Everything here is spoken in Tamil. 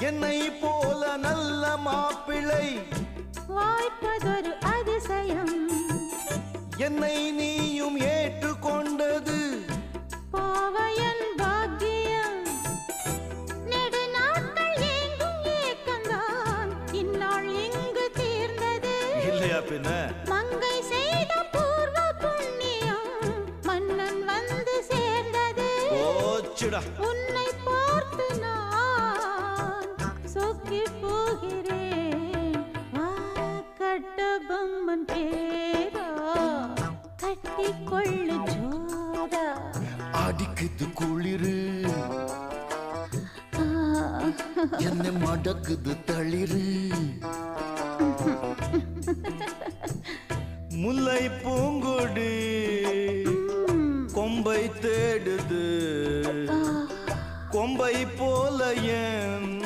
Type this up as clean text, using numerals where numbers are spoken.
என்னை போல நல்ல மாப்பிள்ளை வாய்ப்பதொரு அதிசயம். என்னை நீயும் ஏற்றுக்கொண்டது பாவையன் பாக்கியம். நெடுநாட்கள் எங்கும் ஏக்கந்தான் இந்நாள் இங்கு தீர்ந்தது. இல்லையா பின்ன? மங்கை செய்த பூர்வ புண்ணியம் மன்னன் வந்து சேர்ந்தது. ஓச்சுடா. உன்னை பார்த்து நான் சொக்கி போகிறேன். கட்டபொம்மன் பேரா கட்டிக்கொள்ளு ஜோரா. அடிக்குது குளிரு என்ன மடக்குது தளிரு. முல்லை பூங்கொடி கொம்பை தேடுது கொம்பை போல என்